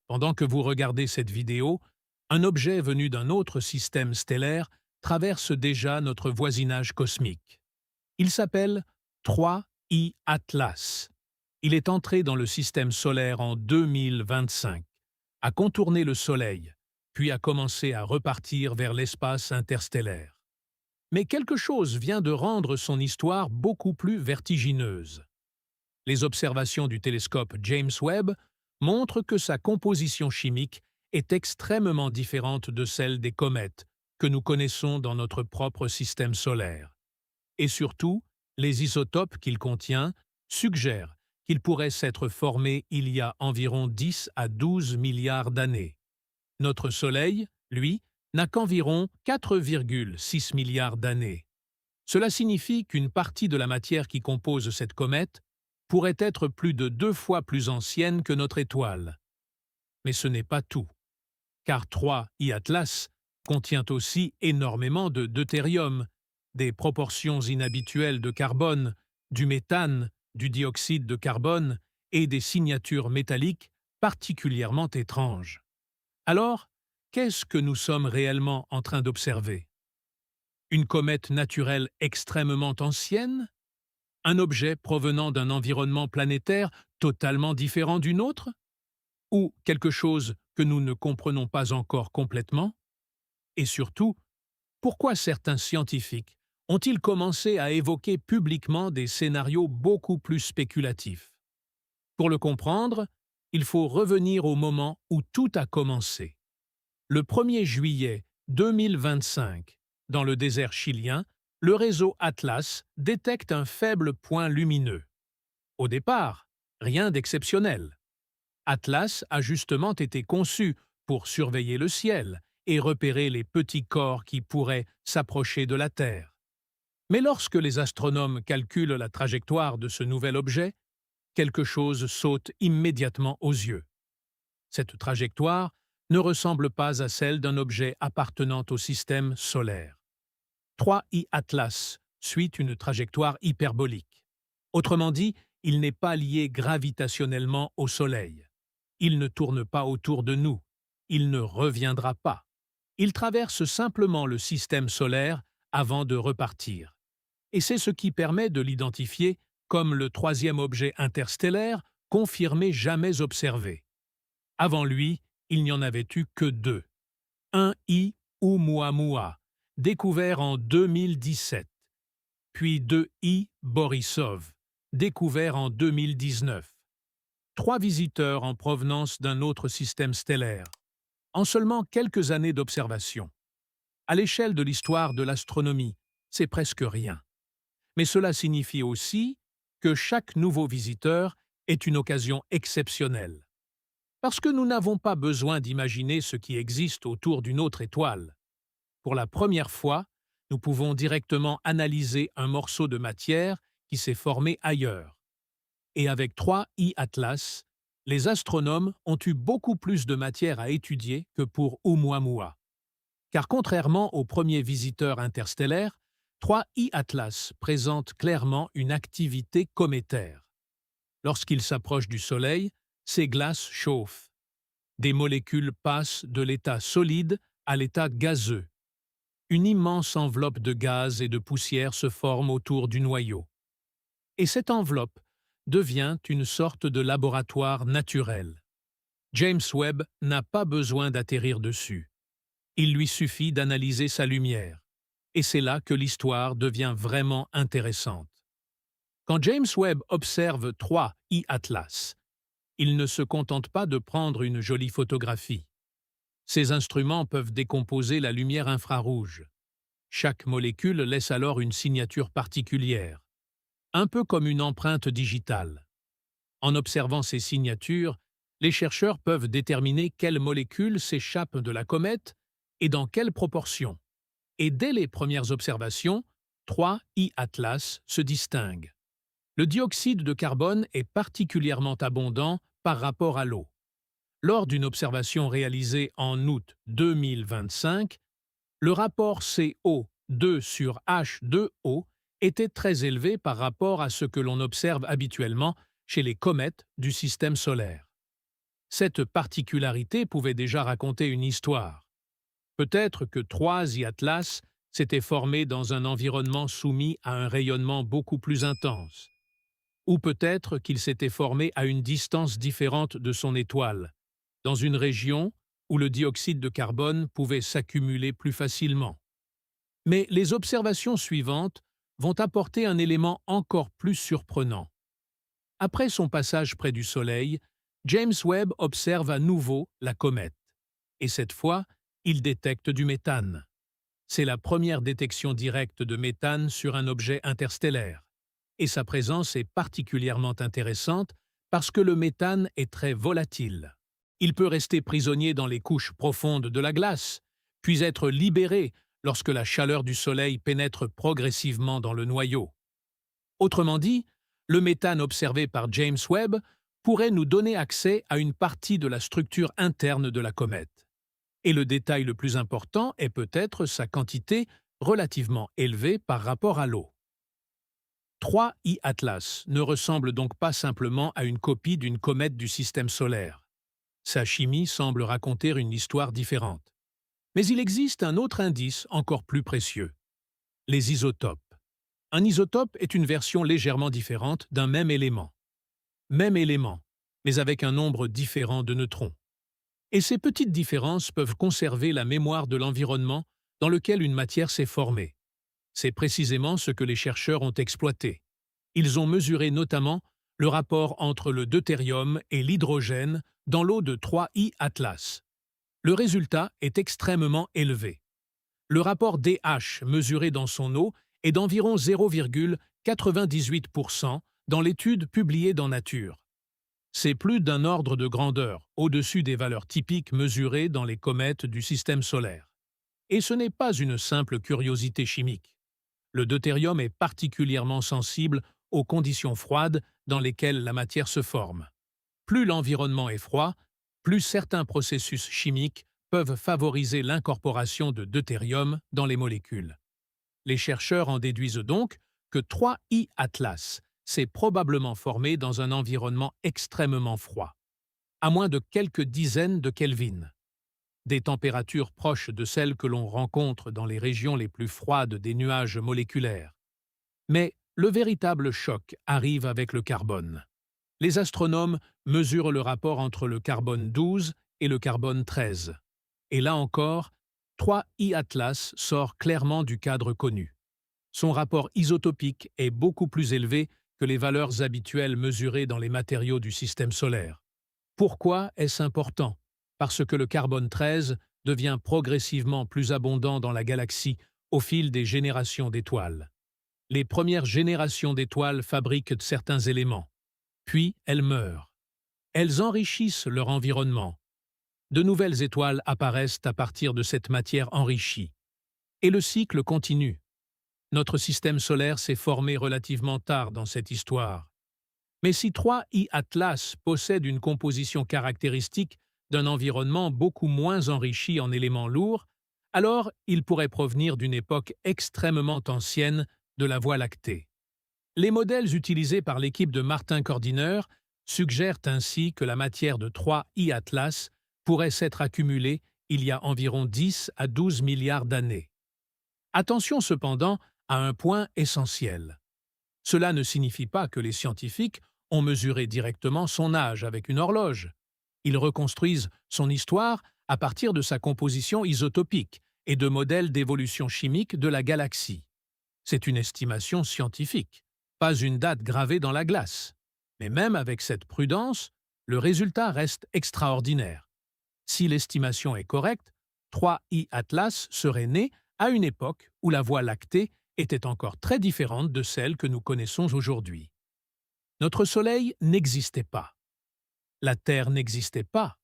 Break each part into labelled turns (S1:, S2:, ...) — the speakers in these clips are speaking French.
S1: Pendant que vous regardez cette vidéo, un objet venu d'un autre système stellaire traverse déjà notre voisinage cosmique. Il s'appelle 3I Atlas. Il est entré dans le système solaire en 2025, a contourné le Soleil, puis a commencé à repartir vers l'espace interstellaire. Mais quelque chose vient de rendre son histoire beaucoup plus vertigineuse. Les observations du télescope James Webb montrent que sa composition chimique est extrêmement différente de celle des comètes que nous connaissons dans notre propre système solaire. Et surtout, les isotopes qu'il contient suggèrent qu'il pourrait s'être formé il y a environ 10 à 12 milliards d'années. Notre Soleil, lui, n'a qu'environ 4,6 milliards d'années. Cela signifie qu'une partie de la matière qui compose cette comète pourrait être plus de 2 fois plus ancienne que notre étoile. Mais ce n'est pas tout, car 3I Atlas contient aussi énormément de deutérium, des proportions inhabituelles de carbone, du méthane, du dioxyde de carbone et des signatures métalliques particulièrement étranges. Alors, qu'est-ce que nous sommes réellement en train d'observer? Une comète naturelle extrêmement ancienne? Un objet provenant d'un environnement planétaire totalement différent du nôtre? Ou quelque chose que nous ne comprenons pas encore complètement? Et surtout, pourquoi certains scientifiques ont-ils commencé à évoquer publiquement des scénarios beaucoup plus spéculatifs? Pour le comprendre, il faut revenir au moment où tout a commencé. Le 1er juillet 2025, dans le désert chilien, le réseau Atlas détecte un faible point lumineux. Au départ, rien d'exceptionnel. Atlas a justement été conçu pour surveiller le ciel et repérer les petits corps qui pourraient s'approcher de la Terre. Mais lorsque les astronomes calculent la trajectoire de ce nouvel objet, quelque chose saute immédiatement aux yeux. Cette trajectoire ne ressemble pas à celle d'un objet appartenant au système solaire. 3I Atlas suit une trajectoire hyperbolique. Autrement dit, il n'est pas lié gravitationnellement au Soleil. Il ne tourne pas autour de nous. Il ne reviendra pas. Il traverse simplement le système solaire avant de repartir. Et c'est ce qui permet de l'identifier comme le troisième objet interstellaire confirmé jamais observé. Avant lui, il n'y en avait eu que deux. Un I Oumuamua, découvert en 2017, puis 2I Borisov, découvert en 2019. 3 visiteurs en provenance d'un autre système stellaire, en seulement quelques années d'observation. À l'échelle de l'histoire de l'astronomie, c'est presque rien. Mais cela signifie aussi que chaque nouveau visiteur est une occasion exceptionnelle. Parce que nous n'avons pas besoin d'imaginer ce qui existe autour d'une autre étoile. Pour la première fois, nous pouvons directement analyser un morceau de matière qui s'est formé ailleurs. Et avec 3I Atlas, les astronomes ont eu beaucoup plus de matière à étudier que pour Oumuamua. Car contrairement aux premiers visiteurs interstellaires, 3I Atlas présente clairement une activité cométaire. Lorsqu'il s'approche du Soleil, ses glaces chauffent. Des molécules passent de l'état solide à l'état gazeux. Une immense enveloppe de gaz et de poussière se forme autour du noyau. Et cette enveloppe devient une sorte de laboratoire naturel. James Webb n'a pas besoin d'atterrir dessus. Il lui suffit d'analyser sa lumière. Et c'est là que l'histoire devient vraiment intéressante. Quand James Webb observe 3I Atlas, il ne se contente pas de prendre une jolie photographie. Ces instruments peuvent décomposer la lumière infrarouge. Chaque molécule laisse alors une signature particulière, un peu comme une empreinte digitale. En observant ces signatures, les chercheurs peuvent déterminer quelles molécules s'échappent de la comète et dans quelle proportion. Et dès les premières observations, 3I Atlas se distingue. Le dioxyde de carbone est particulièrement abondant par rapport à l'eau. Lors d'une observation réalisée en août 2025, le rapport CO2 sur H2O était très élevé par rapport à ce que l'on observe habituellement chez les comètes du système solaire. Cette particularité pouvait déjà raconter une histoire. Peut-être que 3 Atlas s'était formé dans un environnement soumis à un rayonnement beaucoup plus intense. Ou peut-être qu'il s'était formé à une distance différente de son étoile, dans une région où le dioxyde de carbone pouvait s'accumuler plus facilement. Mais les observations suivantes vont apporter un élément encore plus surprenant. Après son passage près du Soleil, James Webb observe à nouveau la comète. Et cette fois, il détecte du méthane. C'est la première détection directe de méthane sur un objet interstellaire. Et sa présence est particulièrement intéressante parce que le méthane est très volatile. Il peut rester prisonnier dans les couches profondes de la glace, puis être libéré lorsque la chaleur du Soleil pénètre progressivement dans le noyau. Autrement dit, le méthane observé par James Webb pourrait nous donner accès à une partie de la structure interne de la comète. Et le détail le plus important est peut-être sa quantité relativement élevée par rapport à l'eau. 3I Atlas ne ressemble donc pas simplement à une copie d'une comète du système solaire. Sa chimie semble raconter une histoire différente. Mais il existe un autre indice encore plus précieux: les isotopes. Un isotope est une version légèrement différente d'un même élément. Même élément, mais avec un nombre différent de neutrons. Et ces petites différences peuvent conserver la mémoire de l'environnement dans lequel une matière s'est formée. C'est précisément ce que les chercheurs ont exploité. Ils ont mesuré notamment le rapport entre le deutérium et l'hydrogène dans l'eau de 3I Atlas. Le résultat est extrêmement élevé. Le rapport DH mesuré dans son eau est d'environ 0,98% dans l'étude publiée dans Nature. C'est plus d'un ordre de grandeur, au-dessus des valeurs typiques mesurées dans les comètes du système solaire. Et ce n'est pas une simple curiosité chimique. Le deutérium est particulièrement sensible aux conditions froides dans lesquelles la matière se forme. Plus l'environnement est froid, plus certains processus chimiques peuvent favoriser l'incorporation de deutérium dans les molécules. Les chercheurs en déduisent donc que 3I Atlas s'est probablement formé dans un environnement extrêmement froid, à moins de quelques dizaines de Kelvin. Des températures proches de celles que l'on rencontre dans les régions les plus froides des nuages moléculaires. Mais le véritable choc arrive avec le carbone. Les astronomes mesurent le rapport entre le carbone 12 et le carbone 13. Et là encore, 3I Atlas sort clairement du cadre connu. Son rapport isotopique est beaucoup plus élevé que les valeurs habituelles mesurées dans les matériaux du système solaire. Pourquoi est-ce important? Parce que le carbone 13 devient progressivement plus abondant dans la galaxie au fil des générations d'étoiles. Les premières générations d'étoiles fabriquent certains éléments, puis elles meurent. Elles enrichissent leur environnement. De nouvelles étoiles apparaissent à partir de cette matière enrichie. Et le cycle continue. Notre système solaire s'est formé relativement tard dans cette histoire. Mais si 3I Atlas possède une composition caractéristique d'un environnement beaucoup moins enrichi en éléments lourds, alors il pourrait provenir d'une époque extrêmement ancienne de la Voie lactée. Les modèles utilisés par l'équipe de Martin Cordiner suggèrent ainsi que la matière de 3I Atlas pourrait s'être accumulée il y a environ 10 à 12 milliards d'années. Attention cependant à un point essentiel. Cela ne signifie pas que les scientifiques ont mesuré directement son âge avec une horloge. Ils reconstruisent son histoire à partir de sa composition isotopique et de modèles d'évolution chimique de la galaxie. C'est une estimation scientifique, pas une date gravée dans la glace. Mais même avec cette prudence, le résultat reste extraordinaire. Si l'estimation est correcte, 3I Atlas serait né à une époque où la Voie lactée était encore très différente de celle que nous connaissons aujourd'hui. Notre Soleil n'existait pas. La Terre n'existait pas.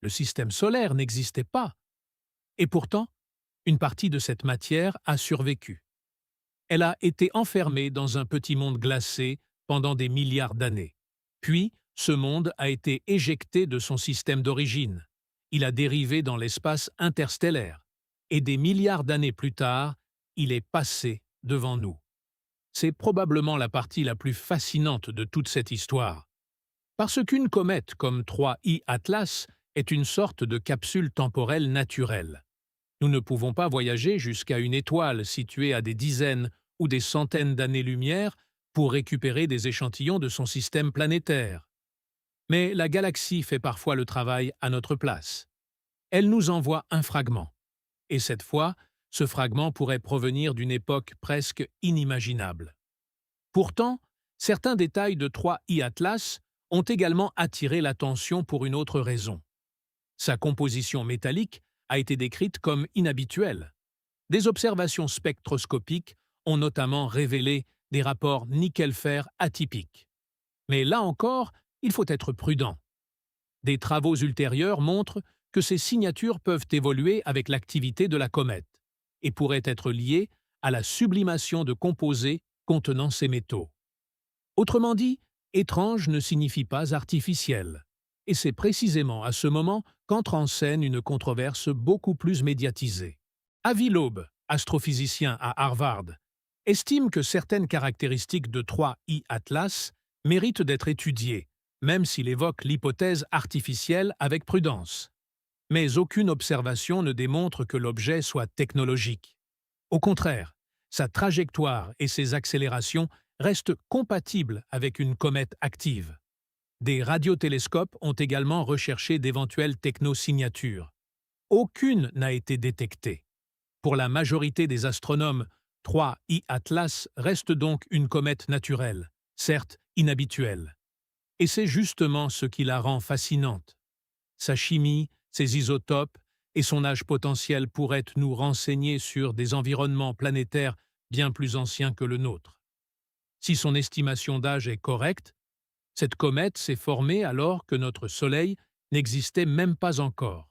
S1: Le système solaire n'existait pas. Et pourtant, une partie de cette matière a survécu. Elle a été enfermée dans un petit monde glacé pendant des milliards d'années. Puis, ce monde a été éjecté de son système d'origine. Il a dérivé dans l'espace interstellaire. Et des milliards d'années plus tard, il est passé devant nous. C'est probablement la partie la plus fascinante de toute cette histoire. Parce qu'une comète comme 3I Atlas est une sorte de capsule temporelle naturelle. Nous ne pouvons pas voyager jusqu'à une étoile située à des dizaines ou des centaines d'années-lumière pour récupérer des échantillons de son système planétaire. Mais la galaxie fait parfois le travail à notre place. Elle nous envoie un fragment. Et cette fois, ce fragment pourrait provenir d'une époque presque inimaginable. Pourtant, certains détails de 3I Atlas ont également attiré l'attention pour une autre raison. Sa composition métallique a été décrite comme inhabituelle. Des observations spectroscopiques ont notamment révélé des rapports nickel-fer atypiques. Mais là encore, il faut être prudent. Des travaux ultérieurs montrent que ces signatures peuvent évoluer avec l'activité de la comète et pourraient être liées à la sublimation de composés contenant ces métaux. Autrement dit, étrange ne signifie pas artificiel. Et c'est précisément à ce moment qu'entre en scène une controverse beaucoup plus médiatisée. Avi Loeb, astrophysicien à Harvard, estime que certaines caractéristiques de 3I Atlas méritent d'être étudiées, même s'il évoque l'hypothèse artificielle avec prudence. Mais aucune observation ne démontre que l'objet soit technologique. Au contraire, sa trajectoire et ses accélérations restent compatibles avec une comète active. Des radiotélescopes ont également recherché d'éventuelles technosignatures. Aucune n'a été détectée. Pour la majorité des astronomes, 3I Atlas reste donc une comète naturelle, certes inhabituelle. Et c'est justement ce qui la rend fascinante. Sa chimie, ses isotopes et son âge potentiel pourraient nous renseigner sur des environnements planétaires bien plus anciens que le nôtre. Si son estimation d'âge est correcte, cette comète s'est formée alors que notre Soleil n'existait même pas encore.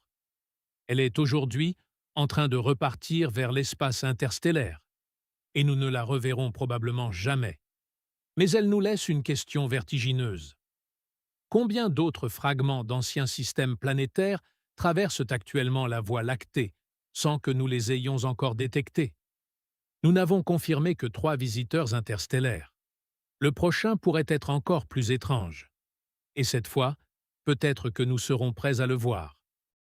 S1: Elle est aujourd'hui en train de repartir vers l'espace interstellaire, et nous ne la reverrons probablement jamais. Mais elle nous laisse une question vertigineuse. Combien d'autres fragments d'anciens systèmes planétaires traversent actuellement la Voie lactée, sans que nous les ayons encore détectés? Nous n'avons confirmé que 3 visiteurs interstellaires. Le prochain pourrait être encore plus étrange. Et cette fois, peut-être que nous serons prêts à le voir.